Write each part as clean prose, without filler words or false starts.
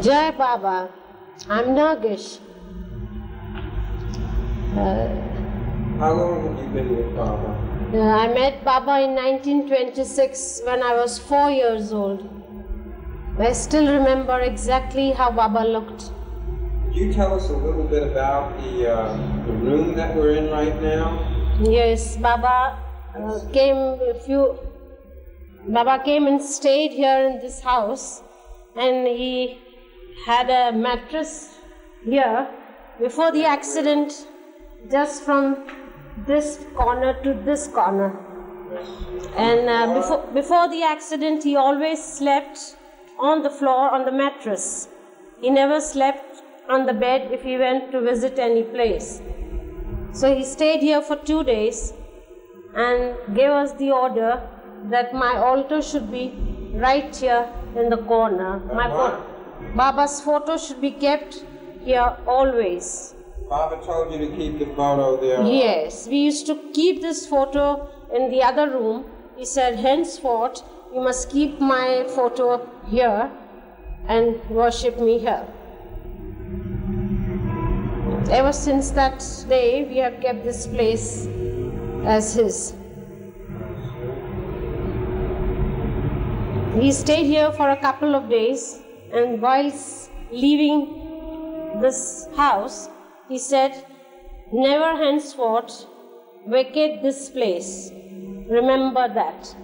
Jai Baba. I'm Nargis. How long have you been with Baba? I met Baba in 1926 when I was 4 years old. I still remember exactly how Baba looked. Could you tell us a little bit about the room that we're in right now? Yes, Baba came and stayed here in this house, and he had a mattress here before the accident, just from this corner to this corner. And before the accident, he always slept on the floor, on the mattress. He never slept on the bed if he went to visit any place. So he stayed here for 2 days and gave us the order that my altar should be right here in the corner. Baba's photo should be kept here always. Baba told you to keep the photo there? Yes, we used to keep this photo in the other room. He said, henceforth, you must keep my photo here and worship me here. Ever since that day, we have kept this place as his. He stayed here for a couple of days, and whilst leaving this house, he said, never henceforth vacate this place. Remember that.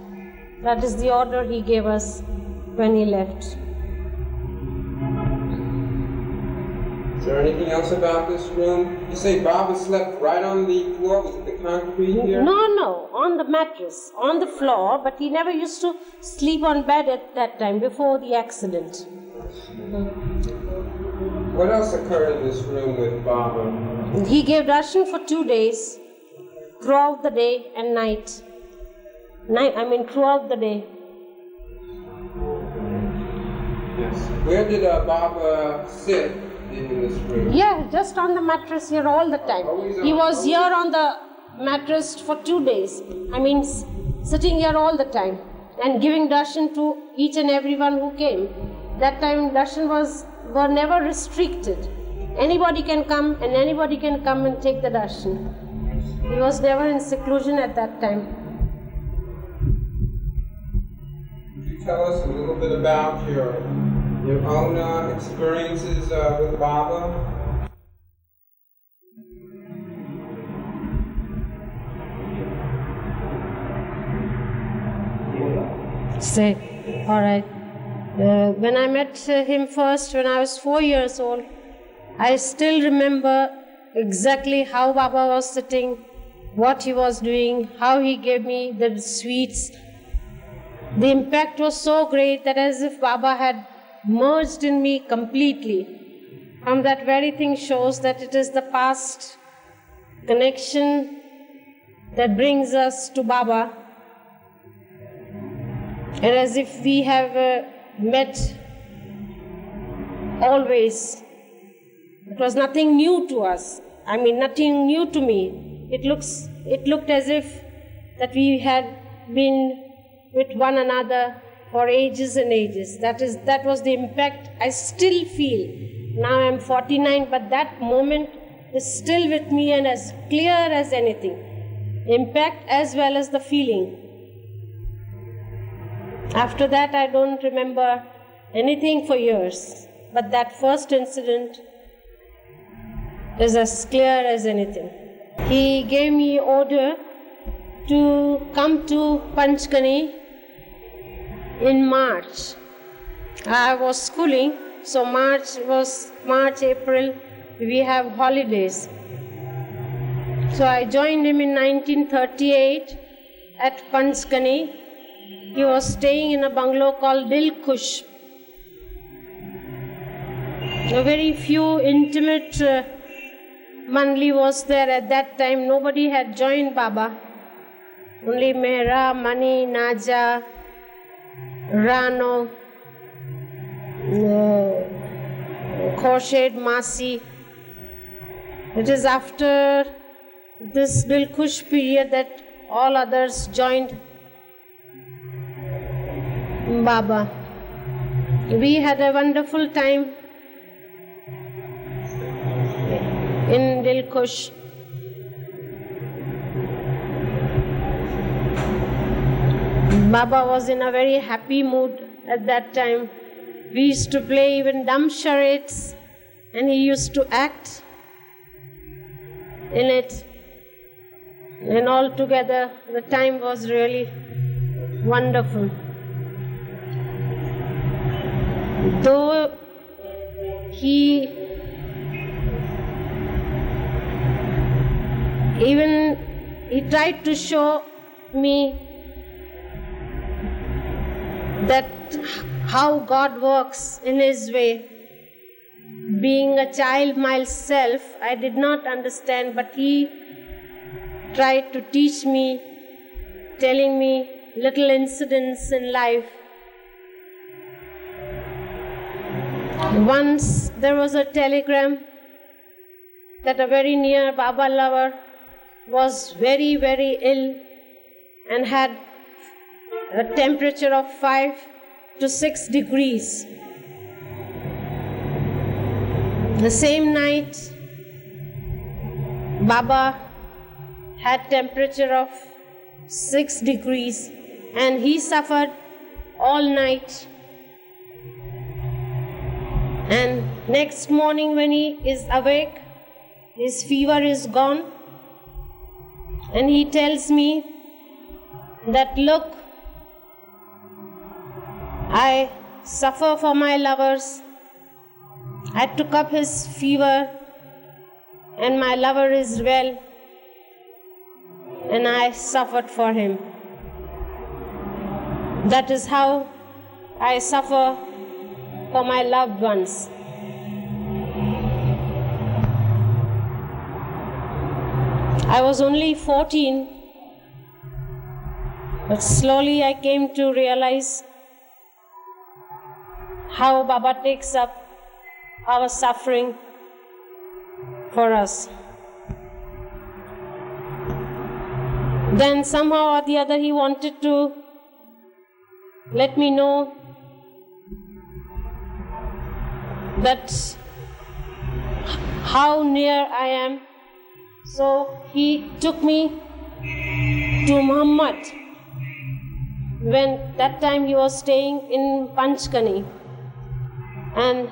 That is the order he gave us when he left. Is there anything else about this room? You say Baba slept right on the floor? Was it the concrete here? No, on the mattress, on the floor, but he never used to sleep on bed at that time, before the accident. What else occurred in this room with Baba? He gave darshan for 2 days, throughout the day and night. Throughout the day. Yes. Where did Baba sit in this room? Yeah, just on the mattress here all the time. He was here on the mattress for 2 days. Sitting here all the time and giving darshan to each and everyone who came. That time darshan were never restricted. Anybody can come and anybody can come and take the darshan. He was never in seclusion at that time. Could you tell us a little bit about your own experiences with Baba? All right. When I met him first, when I was 4 years old, I still remember exactly how Baba was sitting, what he was doing, how he gave me the sweets. The impact was so great that as if Baba had merged in me completely. From that very thing shows that it is the past connection that brings us to Baba. And as if we have met always. It was nothing new to us. Nothing new to me. It looked as if that we had been with one another for ages and ages. That was the impact I still feel. Now I'm 49, but that moment is still with me and as clear as anything. Impact as well as the feeling. After that, I don't remember anything for years. But that first incident is as clear as anything. He gave me order to come to Panchgani in March. I was schooling, so March, April, we have holidays. So I joined him in 1938 at Panchgani. He was staying in a bungalow called Dil Khush. A very few intimate Mandali was there at that time. Nobody had joined Baba. Only Mehra, Mani, Naja, Rano, Khorshid, Masi. It is after this Dil Khush period that all others joined Baba. We had a wonderful time in Dilkush. Baba was in a very happy mood at that time. We used to play even dumb charades, and he used to act in it. And all together, the time was really wonderful. Though he tried to show me that how God works in His way. Being a child myself, I did not understand, but he tried to teach me, telling me little incidents in life. Once there was a telegram that a very near Baba lover was very, very ill and had a temperature of 5 to 6 degrees. The same night, Baba had temperature of 6 degrees and he suffered all night. And next morning when he is awake, his fever is gone. And he tells me that, look, I suffer for my lovers. I took up his fever and my lover is well. And I suffered for him. That is how I suffer for my loved ones. I was only 14, but slowly I came to realize how Baba takes up our suffering for us. Then somehow or the other he wanted to let me know that how near I am. So he took me to Muhammad. When that time he was staying in Panchkani. And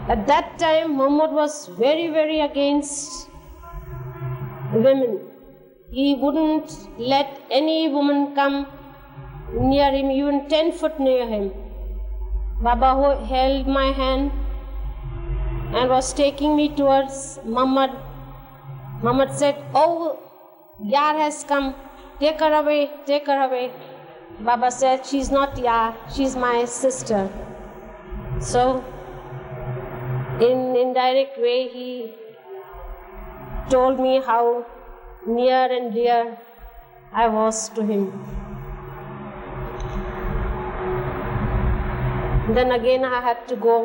at that time Muhammad was very, very against women. He wouldn't let any woman come near him, even 10 foot near him. Baba held my hand and was taking me towards Muhammad. Muhammad said, "Oh, Yar has come, take her away, take her away." Baba said, "She's not Yar, she's my sister." So, in indirect way, he told me how near and dear I was to him. Then again I had to go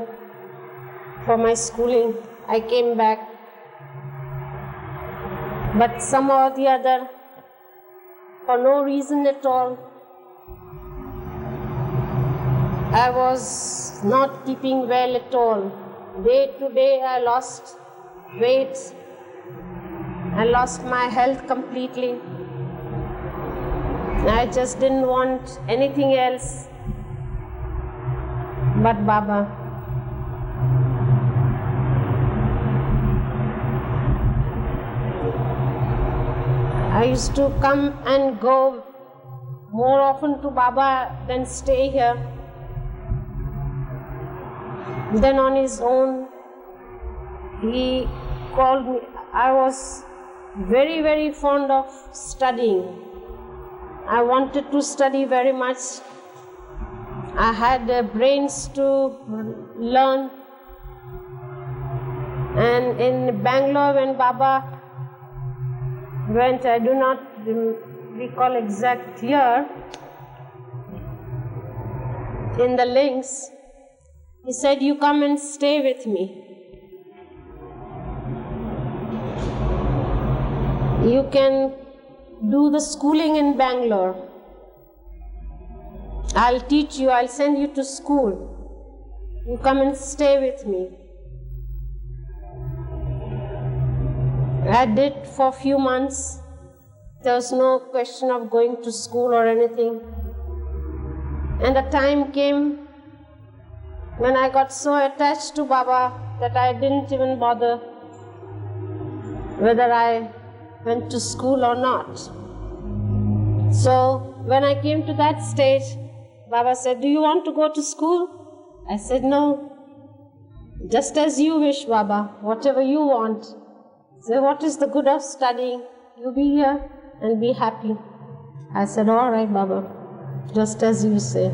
for my schooling. I came back. But somehow or the other, for no reason at all, I was not keeping well at all. Day to day I lost weight. I lost my health completely. I just didn't want anything else but Baba. I used to come and go more often to Baba than stay here. Then on his own, he called me. I was very, very fond of studying. I wanted to study very much. I had brains to learn. And in Bangalore, when Baba went, I do not recall exact year, in the links, he said, "You come and stay with me. You can do the schooling in Bangalore. I'll teach you, I'll send you to school. You come and stay with me." I did for a few months. There was no question of going to school or anything. And the time came when I got so attached to Baba that I didn't even bother whether I went to school or not. So when I came to that stage, Baba said, "Do you want to go to school?" I said, "No." "Just as you wish, Baba, whatever you want." So what is the good of studying? You be here and be happy. I said, "All right, Baba, just as you say."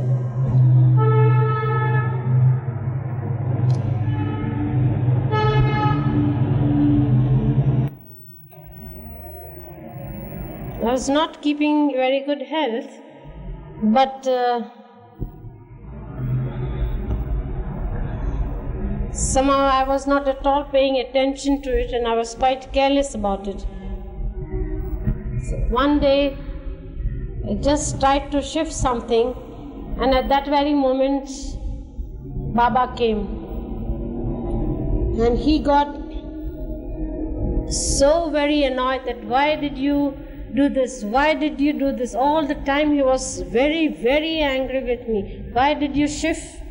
I was not keeping very good health, but somehow I was not at all paying attention to it, and I was quite careless about it. So one day I just tried to shift something, and at that very moment Baba came, and he got so very annoyed that, "Why did you do this? Why did you do this?" All the time he was very, very angry with me. "Why did you shift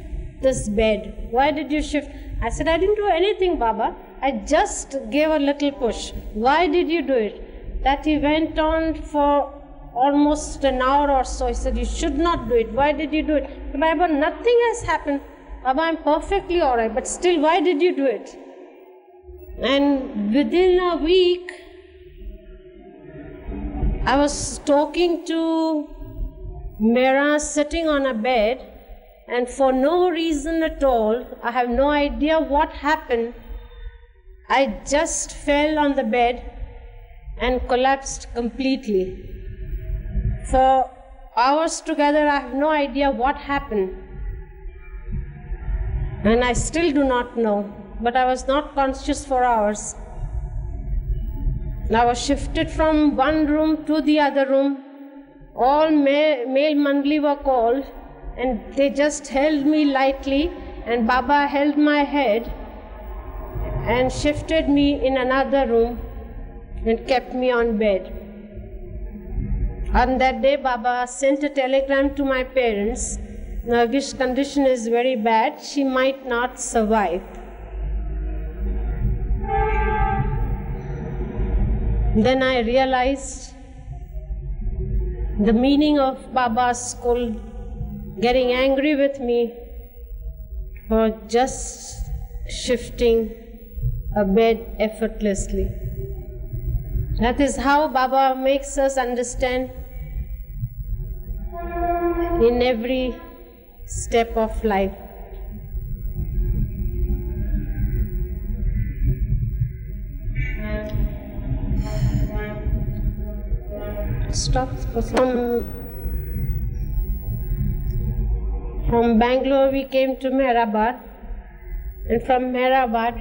this bed? Why did you shift?" I said, "I didn't do anything, Baba. I just gave a little push. Why did you do it?" That he went on for almost an hour or so. He said, "You should not do it. Why did you do it?" "Baba, nothing has happened. Baba, I'm perfectly all right. But still, why did you do it?" And within a week, I was talking to Meera sitting on a bed, and for no reason at all, I have no idea what happened, I just fell on the bed and collapsed completely. For hours together, I have no idea what happened, and I still do not know, but I was not conscious for hours. I was shifted from one room to the other room. All male Mandali were called, and they just held me lightly, and Baba held my head and shifted me in another room and kept me on bed. On that day, Baba sent a telegram to my parents. Nargis' condition is very bad. She might not survive. Then I realized the meaning of Baba's scold, getting angry with me for just shifting a bed effortlessly. That is how Baba makes us understand in every step of life. Stop. From Bangalore we came to Meherabad, and from Meherabad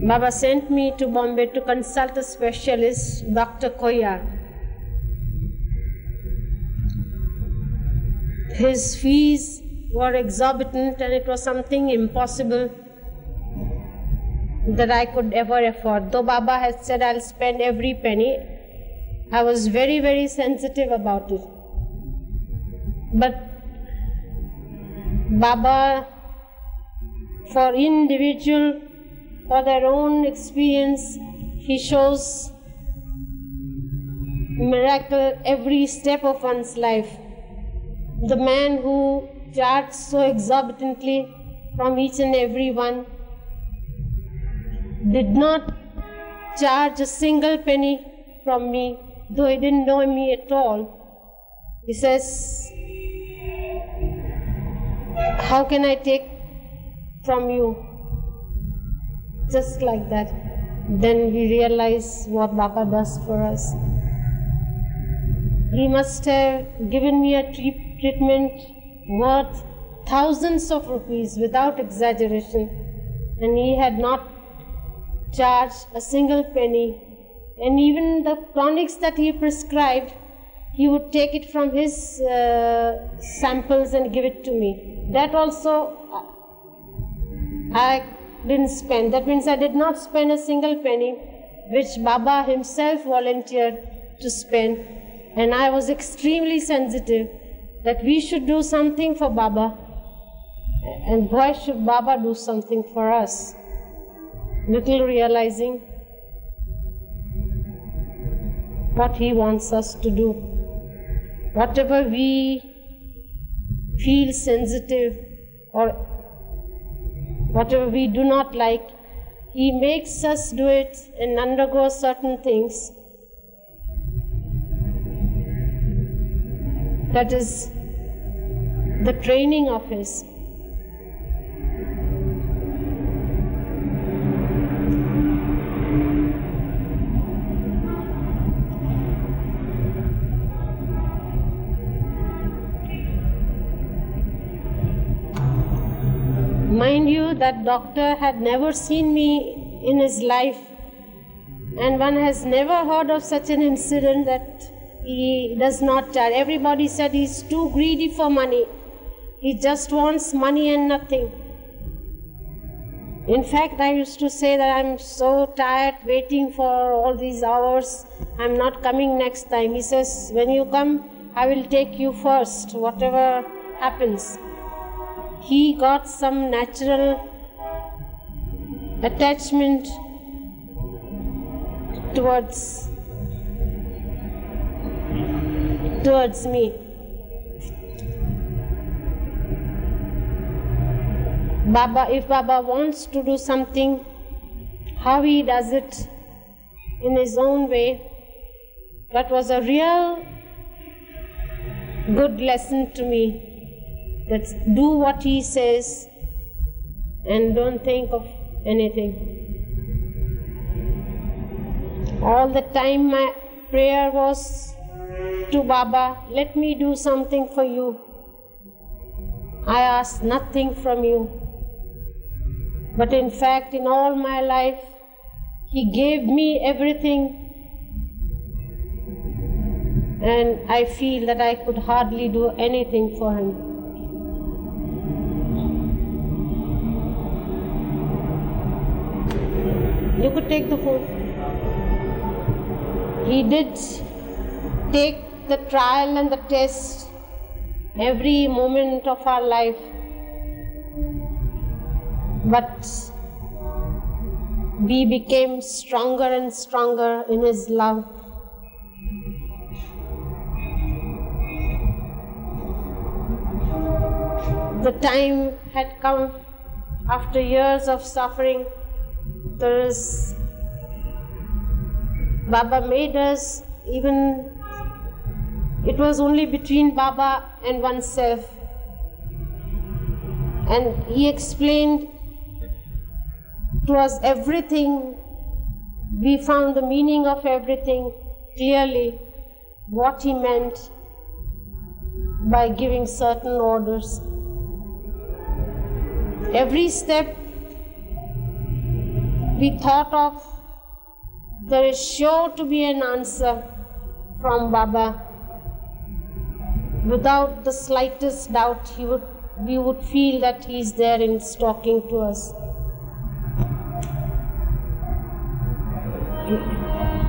Baba sent me to Bombay to consult a specialist, Dr. Koyar. His fees were exorbitant, and it was something impossible that I could ever afford. Though Baba had said I'll spend every penny, I was very, very sensitive about it. But Baba, for individual, for their own experience, he shows miracle every step of one's life. The man who charged so exorbitantly from each and every one did not charge a single penny from me, though he didn't know me at all. He says, "How can I take from you?" Just like that. Then we realize what Baba does for us. He must have given me a treatment worth thousands of rupees without exaggeration, and he had not charged a single penny. And even the tonics that he prescribed, he would take it from his samples and give it to me. That also I didn't spend. That means I did not spend a single penny, which Baba himself volunteered to spend. And I was extremely sensitive that we should do something for Baba. And why should Baba do something for us? Little realizing what he wants us to do. Whatever we feel sensitive or whatever we do not like, he makes us do it and undergo certain things. That is the training of his. Mind you, that doctor had never seen me in his life, and one has never heard of such an incident that he does not charge. Everybody said he's too greedy for money. He just wants money and nothing. In fact, I used to say that I'm so tired waiting for all these hours. I'm not coming next time. He says, when you come, I will take you first, whatever happens. He got some natural attachment towards me. Baba, if Baba wants to do something, how he does it in his own way, that was a real good lesson to me. That do what he says and don't think of anything. All the time my prayer was to Baba, let me do something for you. I asked nothing from you. But in fact, in all my life, he gave me everything. And I feel that I could hardly do anything for him. You could take the food. He did take the trial and the test every moment of our life. But we became stronger and stronger in his love. The time had come after years of suffering. Baba made us, even it was only between Baba and oneself. And he explained to us everything. We found the meaning of everything clearly, what he meant by giving certain orders. Every step we thought of, there is sure to be an answer from Baba. Without the slightest doubt, we would feel that he is there and is talking to us.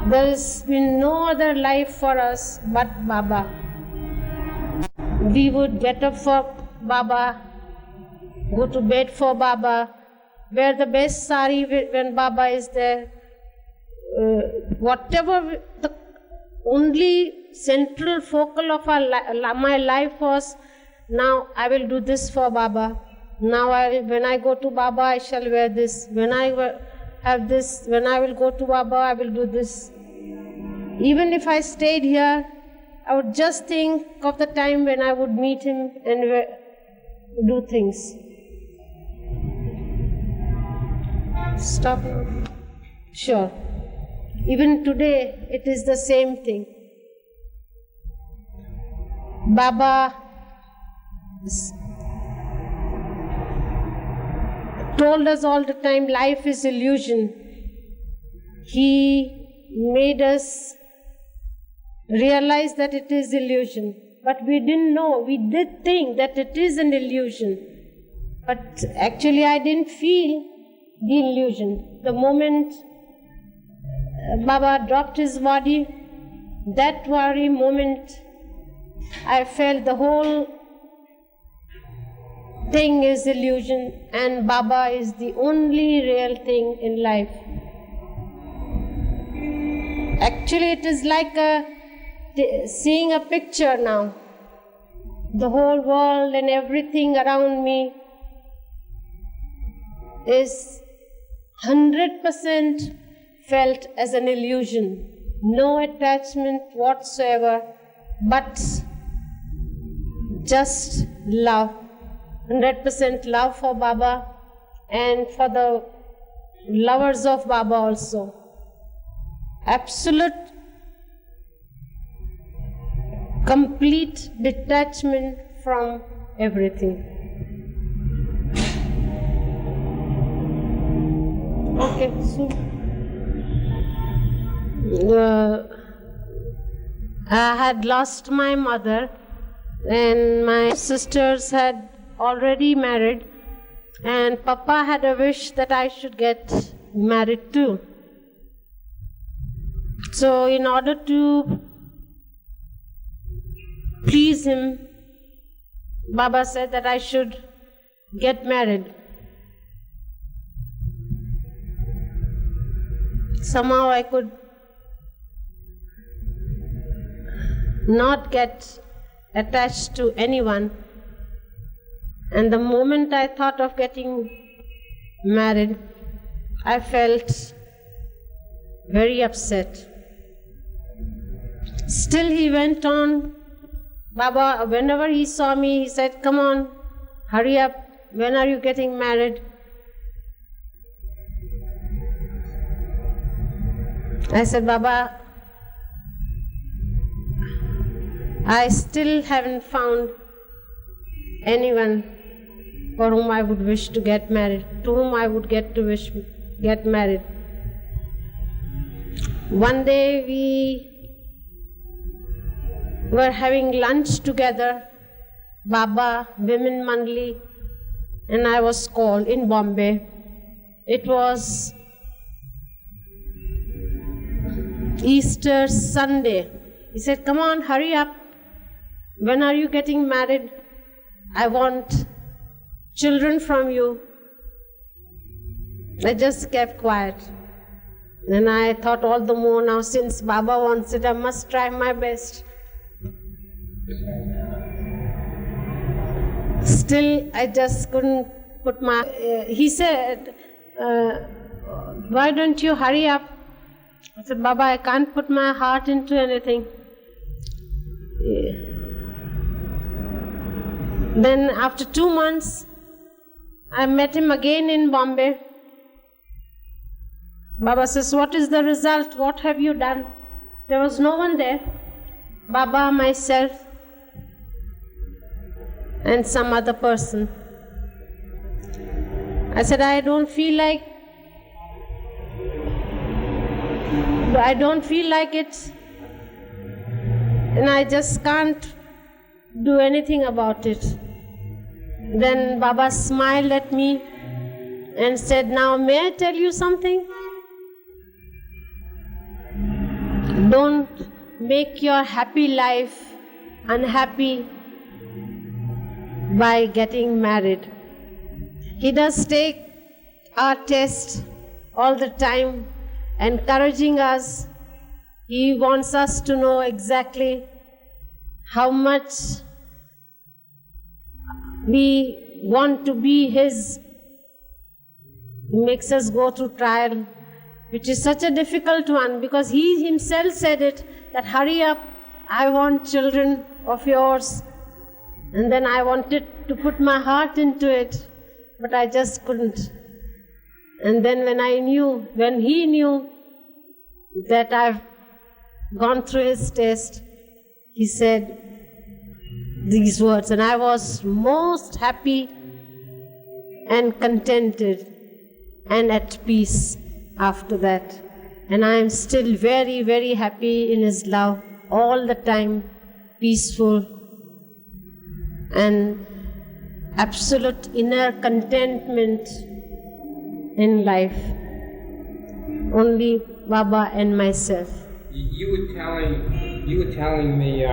There has been no other life for us but Baba. We would get up for Baba, go to bed for Baba, wear the best sari when Baba is there. Whatever the only central focal of my life was, now I will do this for Baba. Now when I go to Baba, I shall wear this. When I have this, when I will go to Baba, I will do this. Even if I stayed here, I would just think of the time when I would meet him and do things. Stop. Sure. Even today, it is the same thing. Baba told us all the time, life is illusion. He made us realize that it is illusion. But we didn't know. We did think that it is an illusion. But actually I didn't feel the illusion. The moment Baba dropped his body, that very moment I felt the whole thing is illusion and Baba is the only real thing in life. Actually, it is like seeing a picture now. The whole world and everything around me is 100% felt as an illusion. No attachment whatsoever, but just love. 100% love for Baba and for the lovers of Baba also. Absolute, complete detachment from everything. Okay, so I had lost my mother and my sisters had already married, and Papa had a wish that I should get married too. So in order to please him, Baba said that I should get married. Somehow I could not get attached to anyone. And the moment I thought of getting married, I felt very upset. Still he went on. Baba, whenever he saw me, he said, "Come on, hurry up. When are you getting married?" I said, "Baba, I still haven't found anyone for whom I would wish to get married, to whom I would get married." One day we were having lunch together, Baba, women Mandali, and I was called in Bombay. It was Easter Sunday. He said, "Come on, hurry up. When are you getting married? I want children from you." I just kept quiet. And I thought all the more now, since Baba wants it, I must try my best. Still, I just couldn't put my... he said, "Why don't you hurry up?" I said, "Baba, I can't put my heart into anything." Then after 2 months, I met him again in Bombay. Baba says, "What is the result? What have you done?" There was no one there. Baba, myself, and some other person. I said, I don't feel like it, and I just can't do anything about it. Then Baba smiled at me and said, "Now may I tell you something? Don't make your happy life unhappy by getting married." He does take our test all the time, encouraging us. He wants us to know exactly how much we want to be His. He makes us go through trial, which is such a difficult one, because He Himself said it, that hurry up, I want children of yours. And then I wanted to put my heart into it, but I just couldn't. And then when He knew that I've gone through His test, He said these words, and I was most happy and contented and at peace after that. And I am still very, very happy in His love all the time, peaceful and absolute inner contentment in life. Only Baba and myself. You were telling me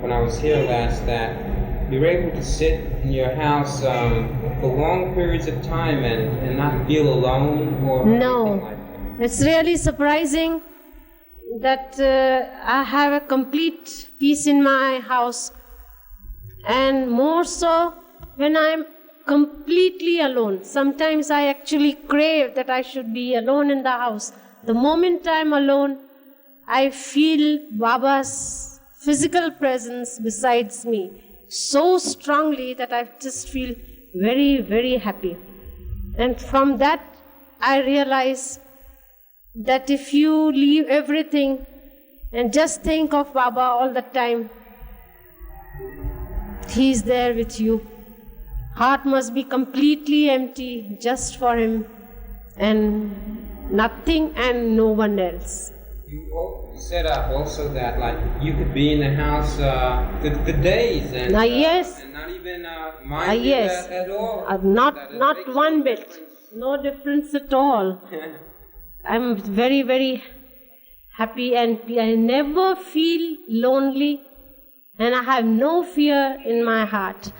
when I was here last that you were able to sit in your house for long periods of time and not feel alone or anything like that. It's really surprising that I have a complete peace in my house, and more so when I'm completely alone. Sometimes I actually crave that I should be alone in the house. The moment I'm alone, I feel Baba's physical presence besides me so strongly that I just feel very, very happy. And from that, I realize that if you leave everything and just think of Baba all the time, He's there with you. Heart must be completely empty just for Him and nothing and no one else. You said also that like you could be in the house for days and, yes. And not even mind yes. at all. Not one bit. No difference at all. I'm very, very happy and I never feel lonely and I have no fear in my heart.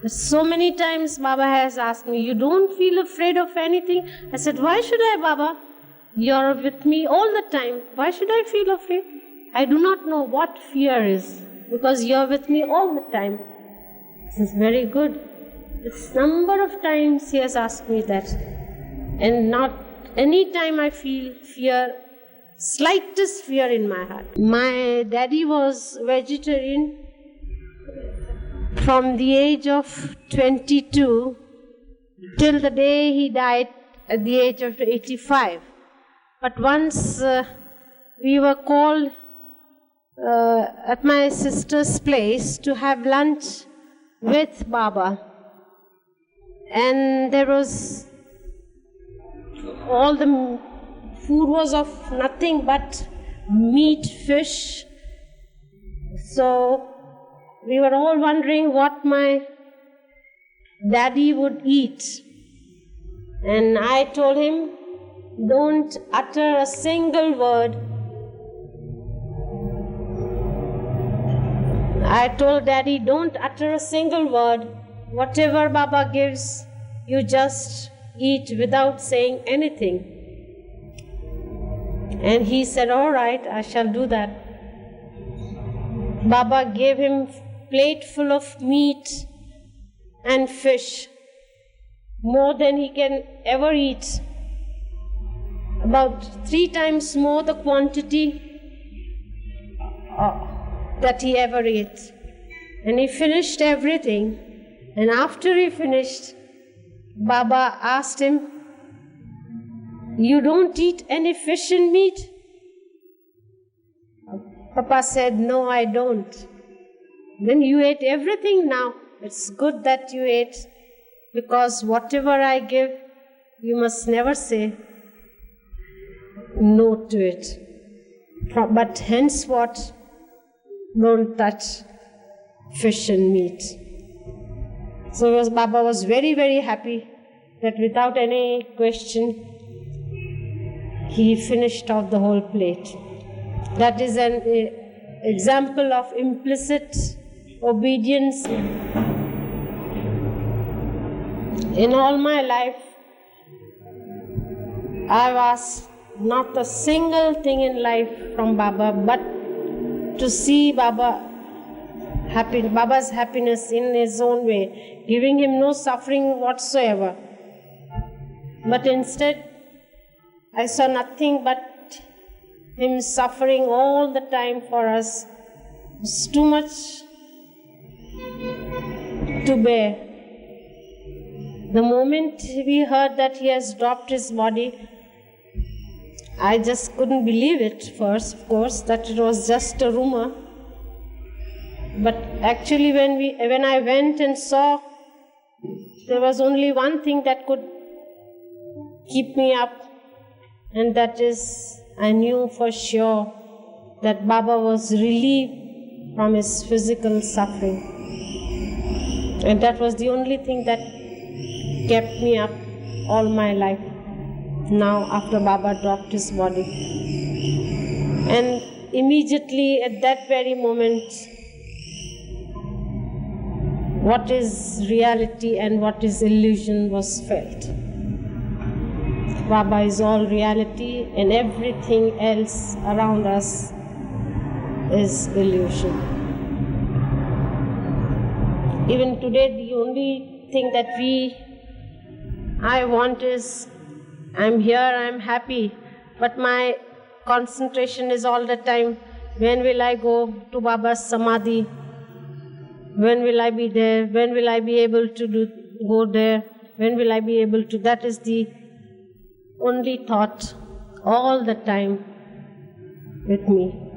So many times Baba has asked me, you don't feel afraid of anything? I said, why should I, Baba? You're with me all the time. Why should I feel afraid? I do not know what fear is because you're with me all the time. This is very good. It's number of times he has asked me that. And not any time I feel fear, slightest fear in my heart. My daddy was vegetarian from the age of 22 till the day he died at the age of 85. But once we were called at my sister's place to have lunch with Baba. And there was, all the food was of nothing but meat, fish. So we were all wondering what my daddy would eat. And I told him, don't utter a single word. I told Daddy, don't utter a single word. Whatever Baba gives, you just eat without saying anything. And he said, all right, I shall do that. Baba gave him plate full of meat and fish, more than he can ever eat. About 3 times more the quantity that he ever ate. And he finished everything. And after he finished, Baba asked him, you don't eat any fish and meat? Papa said, no, I don't. Then you ate everything now. It's good that you ate, because whatever I give, you must never say no to it. But henceforth, don't touch fish and meat. So Baba was very, very happy that without any question, he finished off the whole plate. That is an example of implicit obedience. In all my life, I've asked not a single thing in life from Baba, but to see Baba's happiness in his own way, giving him no suffering whatsoever. But instead, I saw nothing but him suffering all the time for us. It's too much to bear. The moment we heard that he has dropped his body, I just couldn't believe it first, of course, that it was just a rumor. But actually when I went and saw, there was only one thing that could keep me up, and that is, I knew for sure that Baba was relieved from his physical suffering. And that was the only thing that kept me up all my life. now after Baba dropped his body. And immediately at that very moment, what is reality and what is illusion was felt. Baba is all reality and everything else around us is illusion. Even today, the only thing that I want is, I'm here, I'm happy, but my concentration is all the time, when will I go to Baba's Samadhi? When will I be there? When will I be able to go there? When will I be able to? That is the only thought all the time with me.